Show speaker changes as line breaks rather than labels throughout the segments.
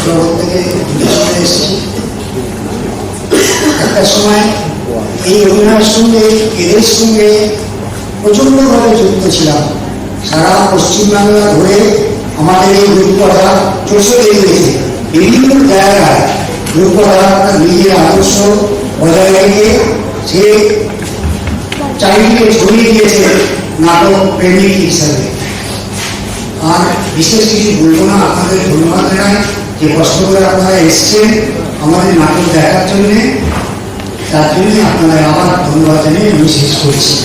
জগৎ থেকে দূরে সরে এসেছি। একটা সময় এই অভিনয়ের সঙ্গে এদের সঙ্গে প্রচণ্ডভাবে যুক্ত ছিলাম। সারা পশ্চিমবাংলা ধরে আমাদের এই রূপকথা চষে বেরিয়েছে। বিভিন্ন জায়গায় রূপকথা নিজের আদর্শ বজায় রেখে সে চারিদিকে ছড়িয়ে দিয়েছে নাটক প্রেমিক হিসাবে। আর বিশেষ কিছু বলবো না, আপনাদের ধন্যবাদ জানাই যে কষ্ট করে আপনারা এসছেন আমাদের নাটক দেখার জন্যে। তার জন্য আপনাদের আবার ধন্যবাদ জানিয়ে আমি শেষ করছি।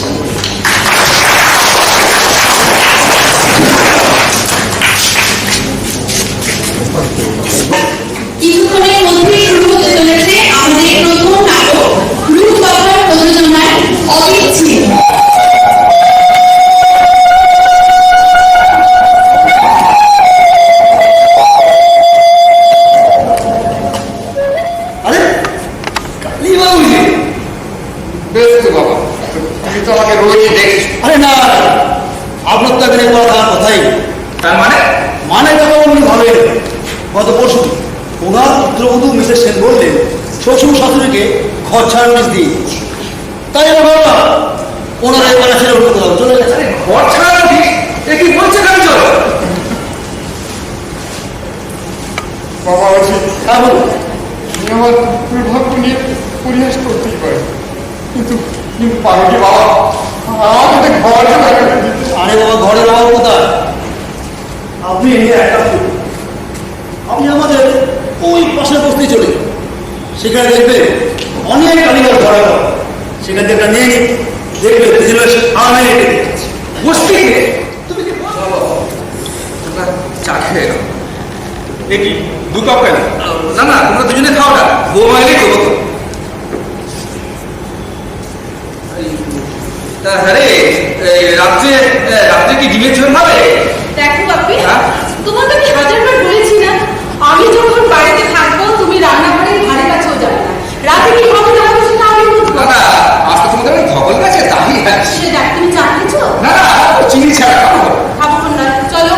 কিছুক্ষণের মধ্যেই শুরু হতে চলেছে আমাদের প্রথম নাটক রূপকথার প্রযোজনায় অবিচ্ছিন্ন।
শ্বশুর শাশুড়িকে ঘর ছাড়া নিজ দিয়ে, তাই আমার বাবা ওনারা এবার ছেড়ে উঠে কোথাও চলে গেছে।
ঘর ছাড়া কি বলছে কেন? চলো
বাবা বলছি
হ্যাঁ বলো।
আমার দুর্ভাগ্য নিয়ে পরিহাস করতেই পারে, কিন্তু কিন্তু পারোটি বাবা আমাকে ঘর ছাড়া দিতে।
আরে বাবা ঘরের বাবা কোথায়? আপনি একটা আপনি আমাদের ওই পাশের বস্তি চলে সেখানে দেখবে অনেক কারিগর ধরা গেল, সেখান থেকে একটা নিয়ে দেখবে
বসতে তুমি কি বলো? চা খেয়ে নাও। দেখি 2 কাপ কেন? না না, তোমরা দুজনে খাও না, বৌমা এলেই দেবো তো। হ্যাঁ রে, রাত্রে রাত্রে কি ডিমের ঝোল হবে?
দেখো বাপি, তোমাকে আমি হাজারবার বলেছি না, আমি যখন বাড়িতে থাকবো তুমি রান্নাঘরের ধারে কাছেও যাবে না। রাতে কি হবে না হবে সেটা আমি বুঝবো।
না না, আজকে তোমাদের ওই ধকল গেছে তাই।
সে দেখ, তুমি চা খেয়েছো?
না না, চিনি ছাড়া খাবো।
খাবো না, চলো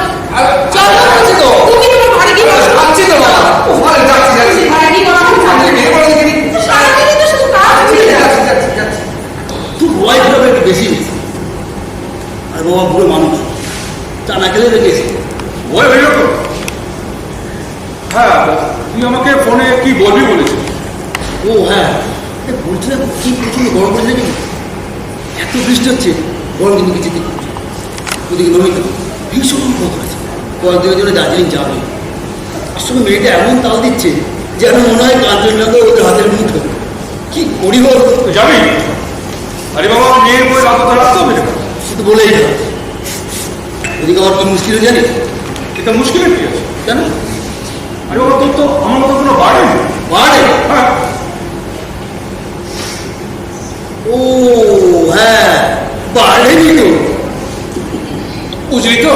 চলো বলছি তো।
তুমি তোমার ঘরে গিয়ে বসো।
যাচ্ছি তো না, ওখানে যাচ্ছি যাচ্ছি।
ঘরে গিয়ে বসো,
আমি বের করে দিবি।
সারাদিনই তো শুধু কাজ হচ্ছে।
যাচ্ছি যাচ্ছি যাচ্ছি।
তুই ওয়াইফ হবে একটু বেশি। আর বাবা বুড়ো মানুষ, চা না খেলে রেখেছে
ওই হইল তো। হ্যাঁ, তুই আমাকে ফোনে কি বলবি বলেছিস?
ও হ্যাঁ, বলছিলাম কি প্রচন্ড গরম পড়েছে নাকি, এত বৃষ্টি হচ্ছে, গরম কিন্তু কিছু দিন ওদিকে নমিত ভীষণ অনুভব করেছে। কয়েকদিনের জন্য দার্জিলিং যাবে। আসলে মেয়েটা এমন তাল দিচ্ছে যেন মনে হয় কাঞ্চনজঙ্ঘা ওদের হাতের মুঠো। কি করি বল?
তুই যাবি? আরে বাবা, মেয়ের বই রাত রাখতে হবে না,
শুধু বলেই না। ওদিকে আমার কি মুশকিল জানি?
এটা মুশকিলের কি আছে?
কেন?
আরে বাবা, তোর তো আমার মতো কোনো বাড়ে নেই।
বাড়ে?
হ্যাঁ।
ও হ্যাঁ, বাড়েনি তো।
বুঝলি তো,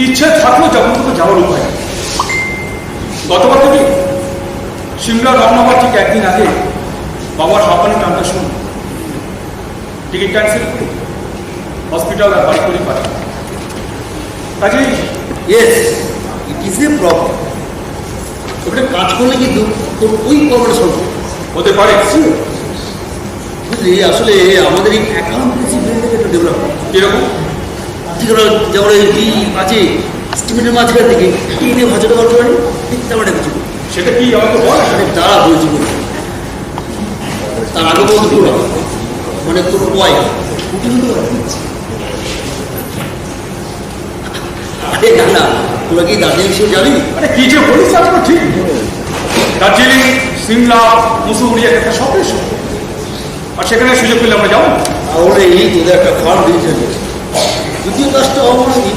ইচ্ছে থাকলেও যখন তোকে যাওয়ার উপায় নেই। গতবার থেকে সিমলা রওনা হওয়ার ঠিক একদিন আগে বাবার হাঁপানির টানটা শুন, টিকিট ক্যান্সেল করি, হসপিটাল আর বাড়ি করে পাঠাই। কাজেই
yes, it is a problem. ওটা কাজ করলে কিন্তু তোর ওই প্রবলেম সলভ
হতে পারে।
বুঝলি, আসলে আমাদের এই অ্যাকাউন্টেন্সি ফিল্ডটাকে একটু ডেভেলপ করা।
কিরকম?
ঠিক আছে, যেমন এই আছে স্টিমেন্টের মাঝখান থেকে টিনে ভাজাটা করতে পারি, ঠিক তেমন একটা কিছু।
সেটা কি আমাকে বল।
আরে তারা বলছি বলে তার আগে বলতে পুরো মানে তোর ওয়াইফ আরে না না, তোরা কি দার্জিলিং সে যাবি?
আরে কি যে বলিস, তো ঠিক। দার্জিলিং, সিমলা, মুসুরি একটা সবই সব, আর সেখানে সুযোগ পেলে আমরা যাবো।
তাহলে এই তোদের একটা ফার্ম দিয়েছে, দ্বিতীয় কাজটা হবো নাকি,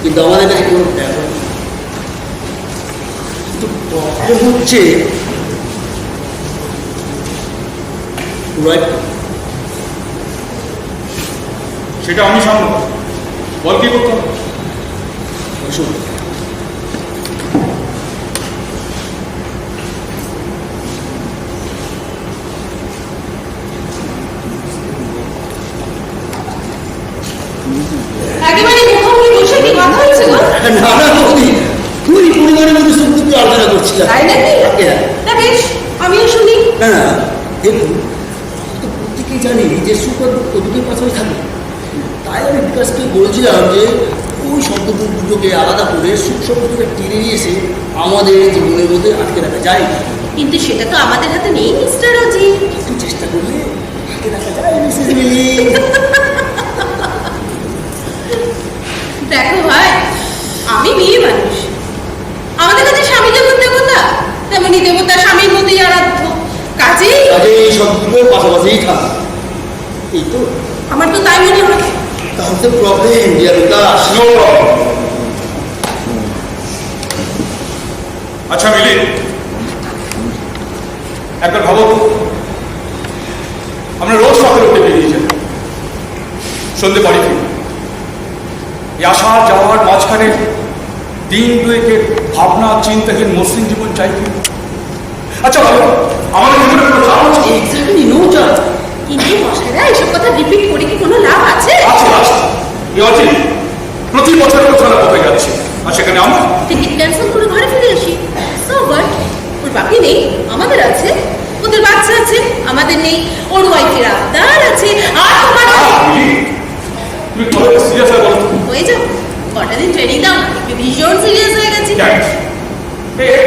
কিন্তু আমাদের কাছে কোনো ব্যাপার নেই। কিন্তু প্রবলেম হচ্ছে
সেটা আমি সামনে বল, কি করতে হবে?
শোন,
একেবারে মুখোমুখি বসে কি কথা হচ্ছে গো?
না না বৌদি, তুই পরিবার বলেছিলাম।
তাই নাকি?
হ্যাঁ।
তা বেশ, আমিও শুনি।
না না, দেখুন আমি তো প্রত্যেকেই জানি যে সুখ আর দুঃখ দুটোই পাশাপাশি থাকবে। তাই আমি বিকাশকে বলেছিলাম যে ওই শব্দ দুটোকে আলাদা করে সুখ শব্দটাকে টেনে নিয়ে এসে আমাদের জীবনের মধ্যে আটকে রাখা যায়।
কিন্তু সেটা তো আমাদের হাতে নেই মিস্টার অজিত।
একটু চেষ্টা করলে আটকে রাখা যায় মিসেস মিলি।
দেখো ভাই, আমি মেয়ে মানুষ, আমাদের কাছে স্বামী যেমন দেবতা, তেমনি দেবতা স্বামীর মধ্যেই আরাধ্য। কাজেই
কাজে এই সব দুটো পাশাপাশিই থাকে। এই তো,
আমার তো তাই মনে হয়।
তাহলে তো প্রবলেম ডিয়ার বিকাশ।
No problem. আচ্ছা মিলি, একবার ভাবো তো, আমরা রোজ সকালে উঠে বেরিয়ে যাই, সন্ধ্যে বাড়ি ফিরি। এই আসা যাওয়ার মাঝখানে দিন দুয়েকের ভাবনা চিন্তাহীন মসৃণ জীবন চাই কি? আচ্ছা ভালো, আমাদের জীবনে কোনো চাপ আছে?
Exactly no charge.
কিন্তু মশাইরা এসব কথা রিপিট করে কি কোনো লাভ আছে?
আছে আছে, এ অচিন প্রতি বছর কোথাও কোথায় যাচ্ছে, আর সেখানে আমরা
টিকিট ক্যান্সেল করে ঘরে ফিরে আসি। So what? ওর বাকি নেই, আমাদের আছে। ওদের বাচ্চা আছে, আমাদের নেই। ওর ওয়াইফের আবদার আছে, আর তোমার
মিলি, তুমি কতটা সিরিয়াস হয়ে বলো তো?
হয়ে যাও। কটা দিন ট্রেনিং দাও না, দেখবে ভীষণ সিরিয়াস হয়ে গেছে।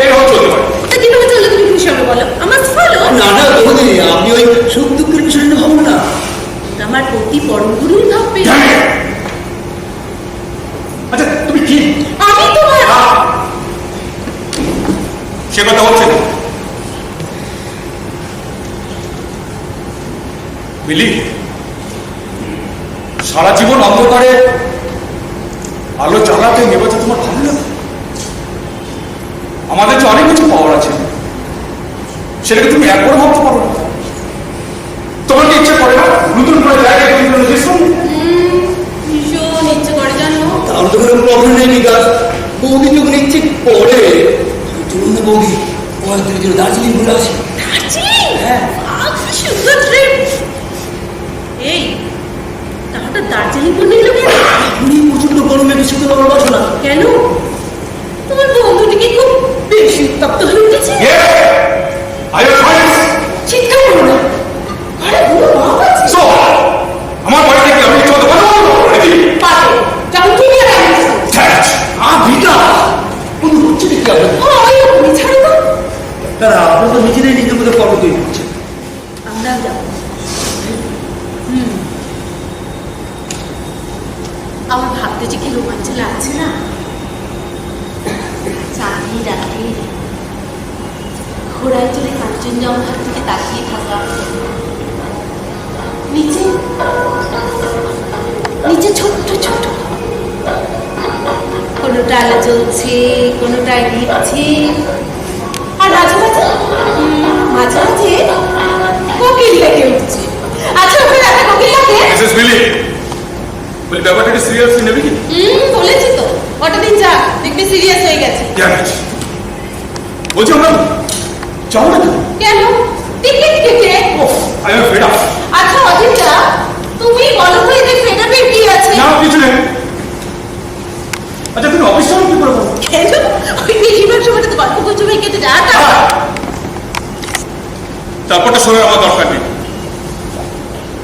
এরকম চলতে পারে।
তা কিভাবে চললে তুমি খুশি হবে বলো? আমার ফলো।
না না বৌদি, আপনি ওই সুখ দুঃখের বিষয় নিয়ে ভাবুন না।
আমার প্রতি পরম গুরুই ভাববে।
আচ্ছা তুমি কি
আমি তোমার
সে কথা হচ্ছে না মিলি। সারা জীবন অন্ধকারে আলো জ্বালাতে নেবাতে তোমার ভালো লাগে? আমাদের যে অনেক কিছু পাওয়ার আছে, সেটাকে তুমি একবার ভাবতে পারো না? তোমার কি ইচ্ছে করে না নতুন করে জায়গায়
ভীষণ ইচ্ছে করে জানো।
তাহলে তো কোনো প্রবলেম নেই বিকাশ। বৌদি যখন ইচ্ছে করে চলুন না বৌদি, কয়েকদিনের জন্য দার্জিলিং ঘুরে আসি।
দার্জিলিং?
হ্যাঁ।
আহ, কি সুন্দর ট্রিপ। এই তা হঠাৎ দার্জিলিং কোন নিল কেন?
আপনি প্রচন্ড গরমে কিছু তো ভালোবাসো না।
কেন? তোমার বন্ধুটিকে খুব বেশি উত্তপ্ত হয়ে উঠেছে। চিৎকার করো না, ঘরে বুড়ো বাপ আছে।
আমার বাড়ি থেকে আমি চলতে পারবো
পারবে, যখন তুমি আর আমি থাকবো।
বিকাশ কোনো হচ্ছে নাকি আপনার?
ওই তুমি ছাড়ো তো।
তারা আপনার তো নিজেরাই নিজের মধ্যে পর্ব তৈরি করছে।
আমরা যাবো। আমার ভাবতে যে কি রোমাঞ্চ লাগছে না। চাঁদনি রাতে ঘোড়ায় চড়ে কাঞ্চনজঙ্ঘার দিকে তাকিয়ে থাকা, নিচে নিচে ছোট্ট ছোট্ট, কোনোটা আলো জ্বলছে, কোনোটায় নিচ্ছে, আর মাঝে মাঝে মাঝে মাঝে কোকিল ডেকে উঠছে। আচ্ছা ওখানে একটা কোকিল ডাকে।
মিসেস মিলি, বলি ব্যাপারটা কি সিরিয়াসলি নেবে কি?
বলেছি তো, কটা দিন যা, দেখবি সিরিয়াস হয়ে গেছে।
বলছি আমরা যাবো না তো?
কেন? টিকিট কেটে।
I am fed up.
আচ্ছা অজিতদা, তুমি বলো তো এদের ফেডারেল কি আছে?
না কিছু নেই। আচ্ছা তুমি অফিস যাও কি করে বলো?
কেন? ওই বেশিরভাগ সময়টা তো গল্প গুজবে কেটে যায়।
তারপরটা সময় আমার দরকার নেই।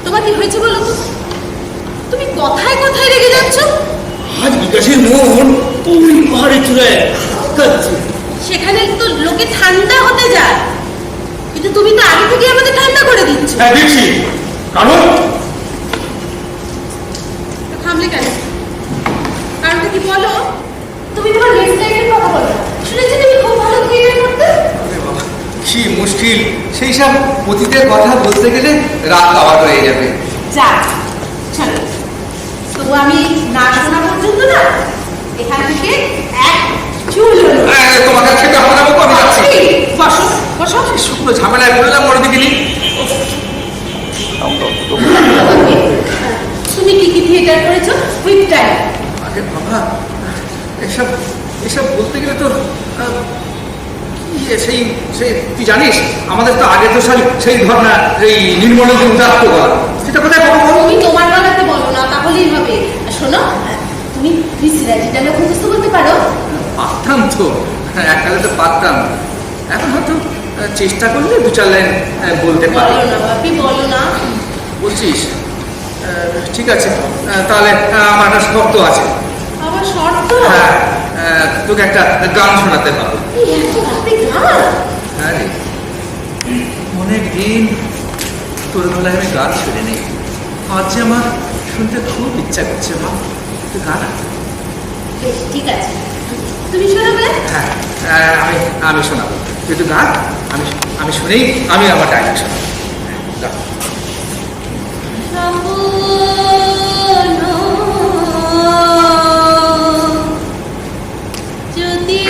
তোমার কি হয়েছে বলো তো? তুমি কথায় কথায় রেগে যাচ্ছ।
আজ বিকাশের মন ওই পাহাড়ে চূড়ায় কাঁদছে।
সেখানে তো লোকে ঠান্ডা হতে যায়, কিন্তু তুমি তো আগে থেকে আমাদের ঠান্ডা করে দিচ্ছ।
হ্যাঁ দিচ্ছি, কারণ
থামলে কেন? কারণটা কি বলো? তুমি তোমার নেক্সট লাইফের কথা বলো। শুনেছি তুমি খুব ভালো ক্রিকেট করতে।
কি মুশকিল, সেই সব অতীতের কথা বলতে গেলে রাত কাবার হয়ে যাবে।
যা চলো, তবু আমি না শোনা পর্যন্ত না এখান থেকে এক চুল
তোমাকে খেতে হবে না বাবু, আমি যাচ্ছি।
বসো বসো।
শুকনো ঝামেলায় বললাম মরে দিকে নি।
তুমি কি কি থিয়েটার করেছো? With time.
আরে বাবা, এসব এসব বলতে গেলে তো সেই সেই তুই জানিস আমাদের তো আগে তো সেই ধর না এই নির্মল যে উদাত্ত করা, সেটা কোথায় পাবো বল?
তুমি তোমার গলাতে বলো না, তাহলেই হবে। শোনো, তুমি সিরাজিটা মুখস্থ করতে পারো?
পারতাম তো, এককালে তো পারতাম, চেষ্টা করলে দু চার লাইন বলতে পারি।
বলো না বাপি, বলো না।
বলছিস? ঠিক আছে, তাহলে আমার একটা শর্ত আছে।
আমার শর্ত?
হ্যাঁ, তোকে একটা গান শোনাতে হবে।
এই এত রাতে গান?
হ্যাঁ রে, অনেক দিন তোর বেলায় আমি গান শুনে নেই। আজ যে আমার শুনতে খুব ইচ্ছা করছে মা, তুই গান।
বেশ, ঠিক আছে, তুমি শোনাবে?
হ্যাঁ, আমি শোনাবো, তুই একটু গান, আমি শুনেই আমি আমার ডায়লগ শোনাবো। গা।
যদি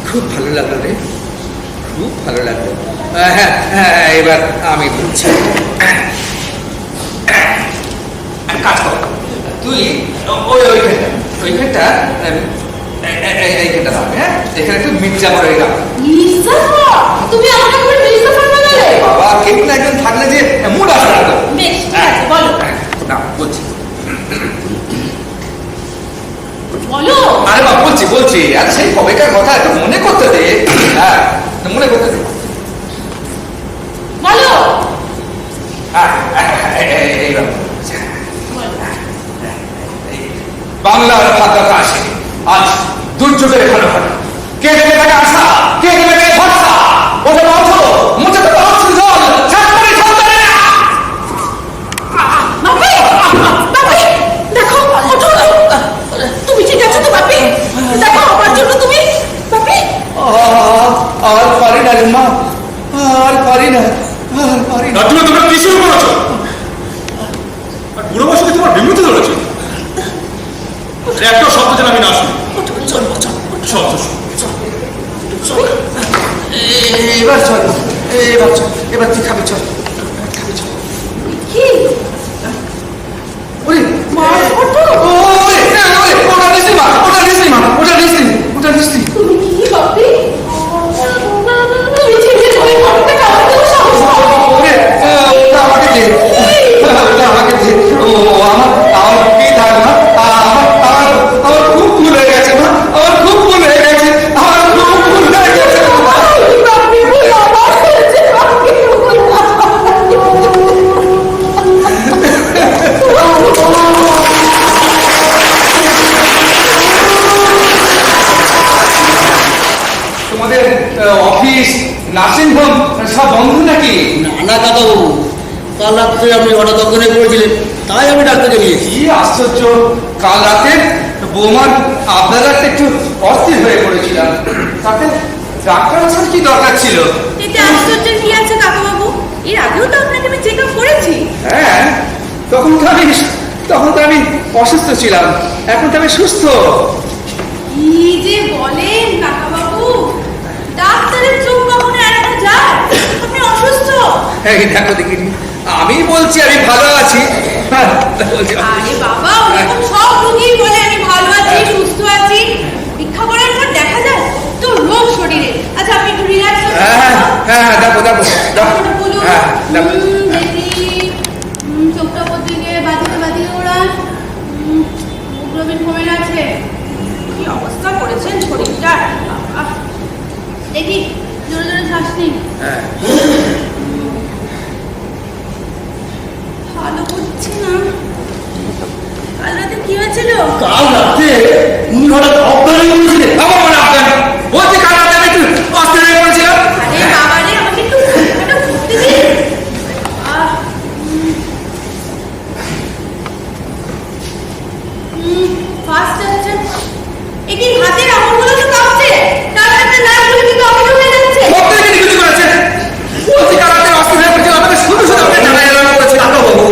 খুব ভালো লাগলো রে, খুব ভালো লাগলো। হ্যাঁ হ্যাঁ, এবার আমি বলছি। কাজ কর তুই, ওইখানটা এইখানটা থাকবে। হ্যাঁ, এখানে একটু মির্জাফর হয়ে গেল।
তুমি আমাকে করে মির্জাফর বানালে?
বাবা, কেউ না একজন থাকলে যে মুড আসে না তো।
বেশ, ঠিক আছে, বলো।
না, বলছি।
বলো।
আরে বাবা, বলছি। আর সেই কবেকার কথা একটু মনে করতে দে। হ্যাঁ, মনে করতে দে।
বলো।
বাংলার খাদ্য আসে আজ দুর্যোগের ঘন ঘন। কে দেবে তাকে আশা, কে দেবে তাকে ভরসা? ওঠে না, ওঠো, মুছে তো অশ্রু জল, ছাড়পড়ে সন্তানে না।
বাপি, বাপি, দেখো, ওঠো। তুমি ঠিক আছো তো বাপি? দেখো, আমার জন্য তুমি, বাপি।
আর পারি না রে মা, আর পারি না।
তোমরা কি শুরু করেছো? আর বুড়ো বয়সে তোমার বিমূর্তি ধরেছে। একটা শব্দ যেন আমি না শুনি। শব্দ
এবার চল, এবার তুই খাবি, চল।
কি?
ওরে
মার ফটো?
ওটা নিসি মা, ওটা নিসি।
তুমি কি বাপি? তুমি ছেড়ে তুমি ফটোটা কামাতে সাহস পাও?
ওটা আমাকে দে। আমার কি ধারণা, আমার খুব ভুল হয়ে গেছে মা, আমার খুব ভুল হয়ে গেছে।
বাপি, ভুল আমার হয়েছে, বাপি, ভুল
তোমাদের অফিস, নার্সিংহোম সব বন্ধ নাকি?
না কাকাবাবু, কাল রাত্রে আপনি হঠাৎ অজ্ঞানে পড়েছিলেন, তাই আমি ডাক্তারকে নিয়েছি।
কি আশ্চর্য, কাল রাতে বৌমার আপনারা একটু অস্থির হয়ে পড়েছিলাম, তাতে ডাক্তার আসার কি দরকার ছিল?
এতে আশ্চর্যের কি আছে কাকাবাবু? এর আগেও তো আপনাকে আমি চেক আপ করেছি।
হ্যাঁ, তখন তো আমি অসুস্থ ছিলাম, এখন তো আমি সুস্থ।
কি যে বলেন কাকাবাবু, ডাক্তারের চোখ কখনো এড়ানো যায়? আপনি অসুস্থ?
এই দেখো দেখিনি, আমি বলছি আমি ভালো আছি।
আরে বাবা, ওরকম সব রোগী বলে আমি ভালো আছি, সুস্থ আছি। পরীক্ষা করার পর দেখা যায় তো রোগ শরীরে। আচ্ছা, আপনি একটু রিল্যাক্স করুন।
হ্যাঁ, দেখো
বলুন।
হ্যাঁ,
দেখি, চোখটা দিকে বাঁধিয়ে ওড়ান। হিমোগ্লোবিন কমে গেছে। কি অবস্থা করেছেন শরীরটা! দেখি, জোরে জোরে খাসনি?
হ্যাঁ
ভালো হচ্ছে না। কাল রাতে কি হয়েছিল?
কাল রাতে উনি হঠাৎ অজ্ঞান হয়ে পড়েছিলেন।
আমার মনে আপনার বলছি কাল রাতে আমি একটু অস্থির হয়ে পড়েছিলাম।
আরে বাবা রে, আমাকে একটু ঘুরতে দিন। ফার্স্ট হচ্ছে একি হাতের আঙুলগুলো তো কাঁপছে, তার সাথে নাকগুলো কিন্তু অবশ হয়ে যাচ্ছে।
সত্যি তিনি কিছু করেছেন। বলছি কাল রাতে অস্থির হয়ে পড়েছিলাম, আমাকে শুধু শুধু আপনি জানা এলাম করেছেন।
কাকা বাবু,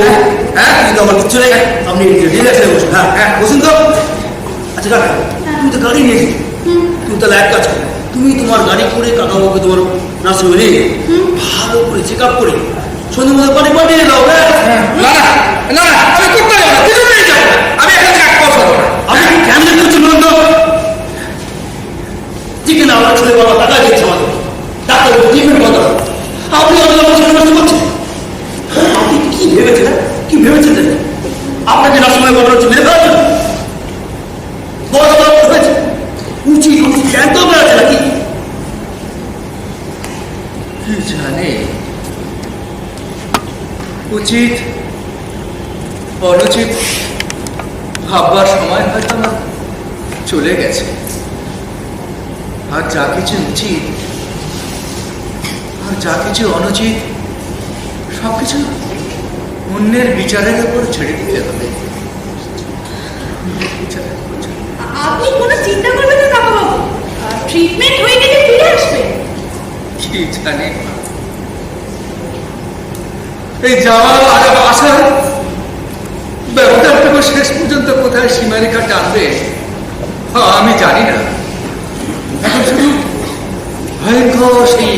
হ্যাঁ
কিন্তু আমার কিচ্ছু নেই, আপনি রিল্যাক্স হয়ে বসুন। হ্যাঁ হ্যাঁ বসুন তো। আচ্ছা কাকা, তুমি তো গাড়ি নিয়ে এসেছো, তুমি তাহলে এক কাজ করো, তুমি তোমার গাড়ি করে কাকাবাবুকে তোমার নার্সিংহোমে নিয়ে যাও। ভালো করে চেক আপ করে সন্ধ্যে মধ্যে পানি পাঠিয়ে দাও। হ্যাঁ
না না না না আমি করতে যাবো না, কিছু নিয়ে যাবো না। আমি এখান থেকে এক পয়সা দেবো না।
আপনি কেন করছেন বলুন তো? চিকেন আমার ছেলে বাবা টাকা দিচ্ছে আমাদের, ডাক্তার ট্রিটমেন্ট বন্ধ করো। আপনি আমাদের অবস্থা নষ্ট করছেন। আপনি কি ভেবেছিলেন, কি ভেবেছিলেন আপনাকে নার্সিংহোমে পাঠানো হচ্ছে মেরে ফেলার জন্য? বয়স তো আপনার হয়েছে, উচিত উচিত একদম আছে নাকি?
কি জানে উচিত অনুচিত ভাববার সময় হয়তো আমার চলে গেছে। আর যা কিছু উচিত আর যা কিছু অনুচিত সবকিছু অন্যের বিচারের উপর ছেড়ে দিতে হবে। বিচারের উপর ছেড়ে দিতে হবে।
আপনি কোনো চিন্তা করবেন না কাকাবাবু, ট্রিটমেন্ট হয়ে গেলে ফিরে আসবে।
কি জানি এই যাওয়া আর আসার ব্যবধানটুকু শেষ পর্যন্ত কোথায় সীমারেখা টানবে আমি জানি না। এখন শুধু ভয়ঙ্কর সেই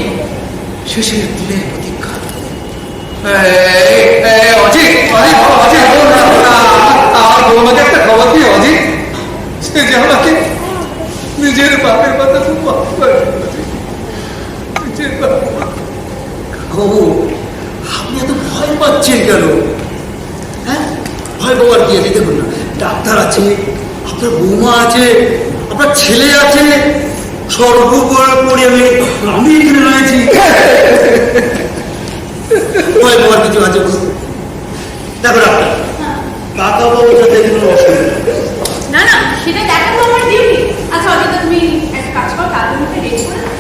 শেষের দিনের প্রতীক্ষা। অজিত অজিত আমার বৌমাকে একটা খবর দিয়ে অজিত, সে যে আমাকে নিজের বাপের কথা খুব ভালো করে নিজের বাপের
কাকাবাবু, আপনি এত ভয় পাচ্ছেন কেন? হ্যাঁ ভয় পাওয়ার কি আছে? দেখুন না, ডাক্তার আছে, আপনার বৌমা আছে, আপনার ছেলে আছে, সর্বোপরি আমি এখানে রয়েছি। ভয় পাওয়ার কিছু আছে বলুন? দেখো ডাক্তার, কাকাবাবুর সাথে কোনো অসুবিধা নেই।
না না, সেটা দেখাবো আমার ডিউটি। আচ্ছা অজিতা, তুমি একটা কাজ করো, তাদের মুখে রেডি করে দাও।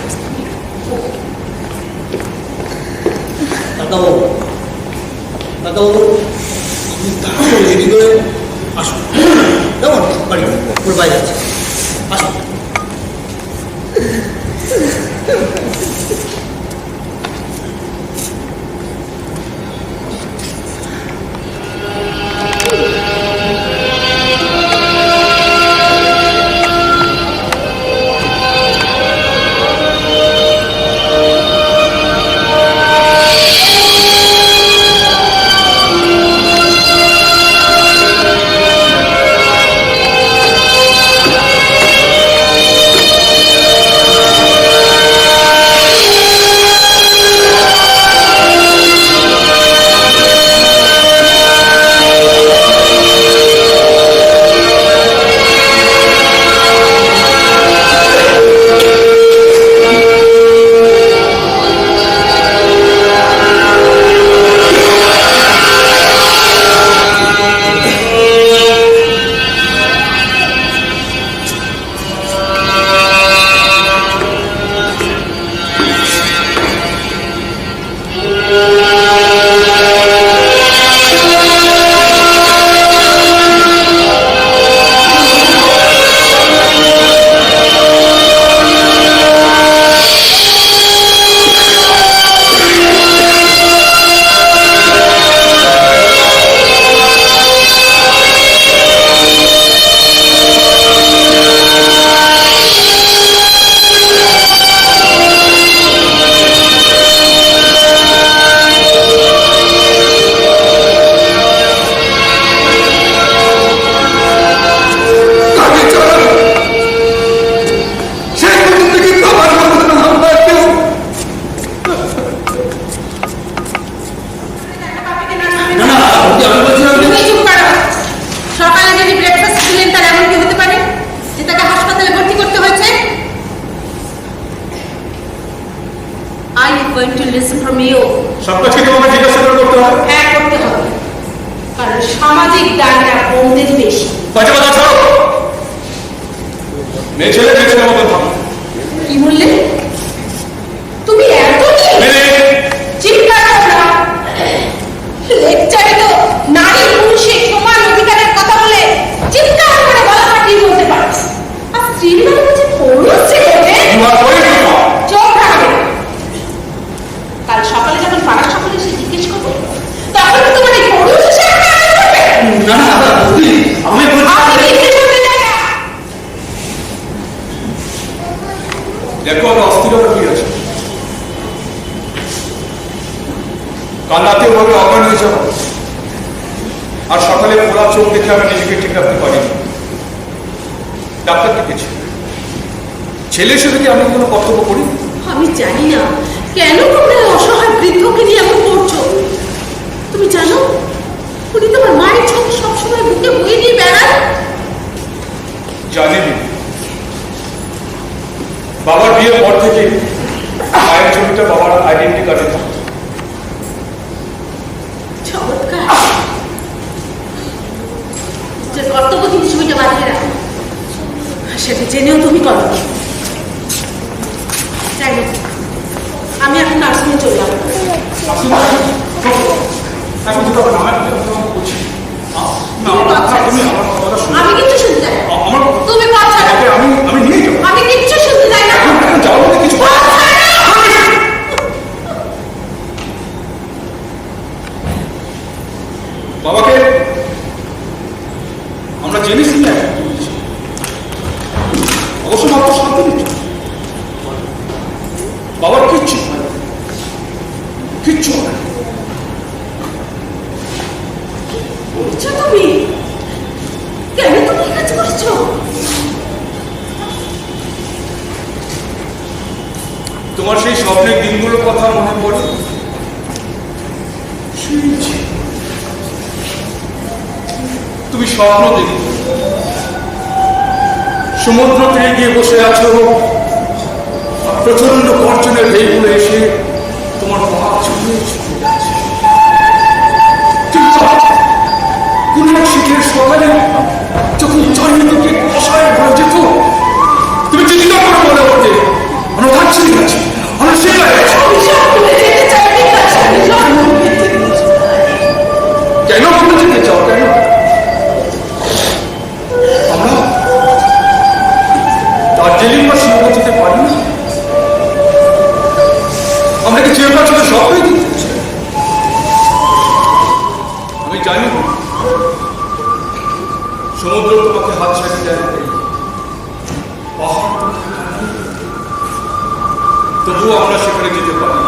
কাকাবাবু, কাকাবাবু আপনি তাড়াতাড়ি রেডি করে আসুন। কেমন বাড়ি ওর বাইরে আছে, আসুন।
going to listen from you.
সব কাজ কি তোমাকে জিজ্ঞাসা করে করতে হবে?
হ্যাঁ, করতে হবে, কারণ সামাজিক দায়টা বোনদের বেশি।
বাজে কথা ছাড়ো। মেয়ে ছেলে যে ছেলের মতো থাকো।
কি বললে? তুমি এত চিৎকার করো না। লেকচারে তো নারী পুরুষের সমান অধিকারের কথা বলে চিৎকার করে গলা ফাটিয়ে বলতে পারছ। আর স্ত্রীর মানে হচ্ছে পুরুষ ছেলে। চোখ রাখবে। কাল সকালে যখন পাড়ার সকলে এসে জিজ্ঞেস করবে, তখন তো তোমার এই পুরুষ হিসেবে করবে।
না না বৌদি, আমি
আমি জিজ্ঞেস করতে চাই না।
দেখো আমার অস্থিরতা কি আছে। কাল রাতে ওভাবে অজ্ঞান হয়ে যাবো, আর সকালে খোলা চোখ দেখে আমি নিজেকে ঠিক রাখতে পারিনি। ডাক্তার ডেকেছি। ছেলে হিসেবে কি আমি কোনো কর্তব্য করি?
আমি জানি না কেন তোমরা অসহায় বৃদ্ধকে নিয়ে এমন করছো। তুমি জানো উনি তোমার মায়ের ছবি সবসময় বুকে বয়ে নিয়ে বেড়ান।
জানি না। বাবার বিয়ের পর থেকে মায়ের ছবিটা বাবার আইডেন্টি কার্ডে থাকতো।
চমৎকার। যে কর্তব্য তুমি ছবিটা বাঁধিয়ে রাখো, সেটা জেনেও তুমি করো। যাই হোক, আমি এখন নার্সিংয়ে চললাম।
এখন তো তবে নামের কথা বলছি। তুমি আমার কথাটা শুনো।
আমি কিচ্ছু শুনতে চাই না।
আমার
তুমি কথা
আমি নিয়ে যাবো।
আমি কিচ্ছু শুনতে চাই না।
এখন যাওয়ার মধ্যে কিছু বাবাকে আমরা জেনে শুনে অবশ্য মাত্র শান্তি দিচ্ছি। বাবার কিচ্ছু হয় না, কিচ্ছু হয় না।
বলছো তুমি? কেন তুমি এই কাজ করেছো?
তোমার সেই স্বপ্নের দিনগুলোর কথা মনে পড়ে? তুমি স্বপ্ন দেখো সমুদ্র তীরে গিয়ে বসে আছো, প্রচন্ড গর্জনের ঢেউগুলো এসে তোমার পা ছুঁয়ে ছুঁয়ে যাচ্ছে। কোন এক শীতের সকালে যখন চারিদিকে কুয়াশায় ভরে যেত, তুমি চিন্তা করে মনে করতে আমরা থাকছি গেছি, আমরা সেটাই আছি। কেন ভুলে যেতে চাও? কেন? আমরা দার্জিলিং বা শিমলা যেতে পারি না? আমরা কি চিরকাল শুধু স্বপ্নই দেখতে? আমি জানি সমুদ্র তোমাকে হাত ছাড়িয়ে দেয়, পাহাড় তবুও আমরা সেখানে যেতে পারি।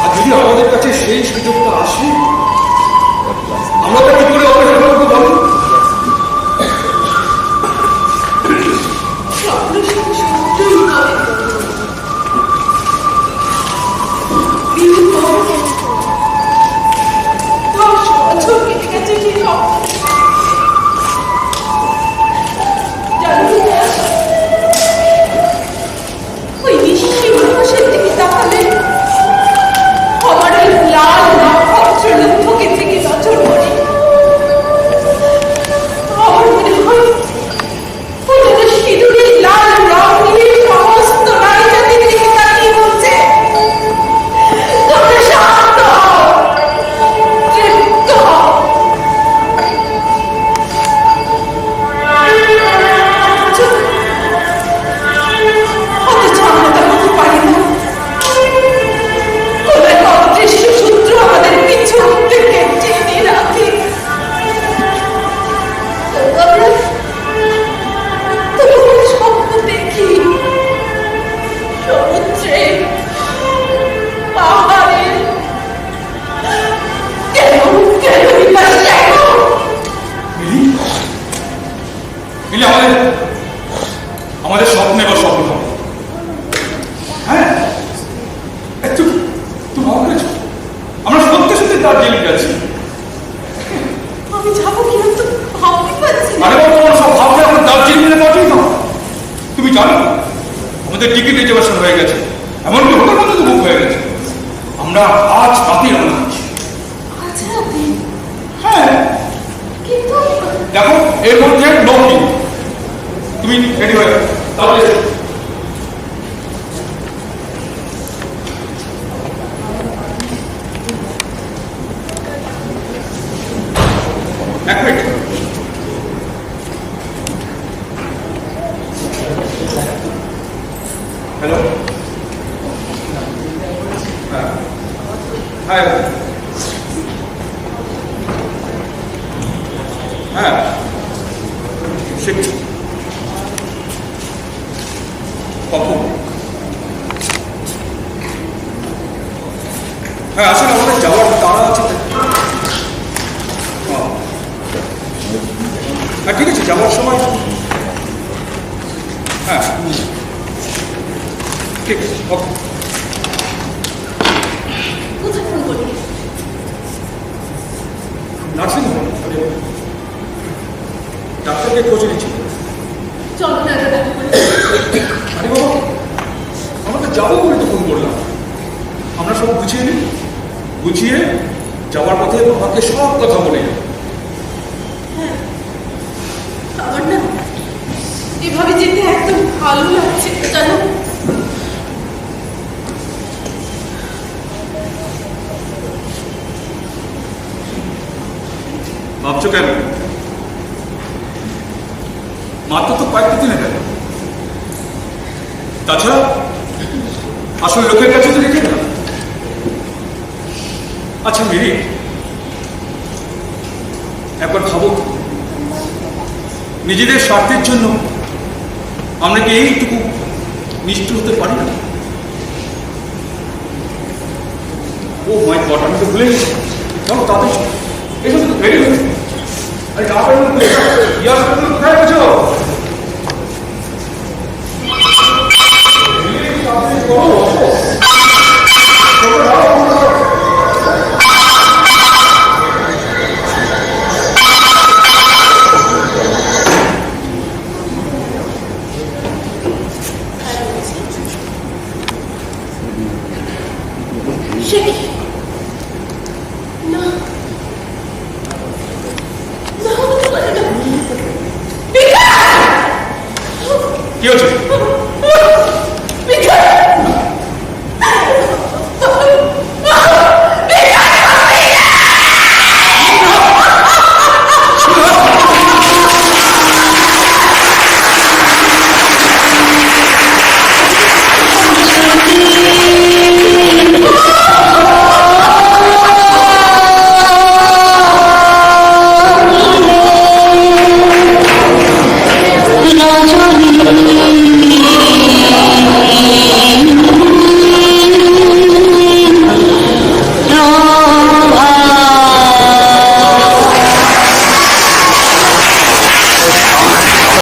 আর যদি আমাদের কাছে সেই সুযোগটা আসে, আমরা তো কি করে অপেক্ষা করবো বলো? আমাদের স্বপ্নে বা স্বপ্ন হবে। হ্যাঁ, আমরা সত্যি সত্যি দার্জিলিং যাচ্ছি।
আমি যাবো কি আমি তো ভাবতে পারছি না।
আরে বাবা, তোমার সব ভাবনা এখন দার্জিলিং এ পাঠিয়ে দাও। তুমি জানো ওদের টিকিট রিজার্ভেশন হয়ে গেছে, এমনকি হোটেল পর্যন্ত বুক হয়ে গেছে। আমরা আজ রাতেই রওনা হচ্ছি।
আচ্ছা আপনি
হ্যাঁ,
কিন্তু
দেখো এর মধ্যে নৌকি, তুমি রেডি হয়ে যাও। তাহলে এক মিনিট, হ্যালো, হ্যাঁ হ্যাঁ হ্যাঁ শিখছি কখন? হ্যাঁ আসলে আমাদের যাওয়ার তাড়া আছে। হ্যাঁ ঠিক আছে, যাওয়ার সময় হ্যাঁ ঠিক আছে, ওকে।
কোথায় ফোন করবি?
নার্সিং হোম, ডাক্তারকে খোঁজ নিচ্ছি।
চল না এটা দেখা করে।
আরে বাবা, আমরা তো যাবো বলে তো ফোন করলাম। আমরা সব গুছিয়ে নিই, গুছিয়ে যাওয়ার পথে বাবাকে সব কথা বলে যাবো।
আমার না এভাবে যেতে একদম ভালো লাগছে জানো।
ভাবছো কেন? মাত্র তো কয়েকটা দিনে গেল। তাছাড়া আসলে লোকের কাছে তো রেখে না। আচ্ছা মেরি, একবার ভাবো, নিজেদের স্বার্থের জন্য আমরা কি এইটুকু নিষ্ঠুর হতে পারি না? ও মাই গড, আমি তো ভুলে গেছি। চলো তাদের এসব তো ভেবে গেছে। আরে ইয়ার কোথায় গেছো?
সে কি?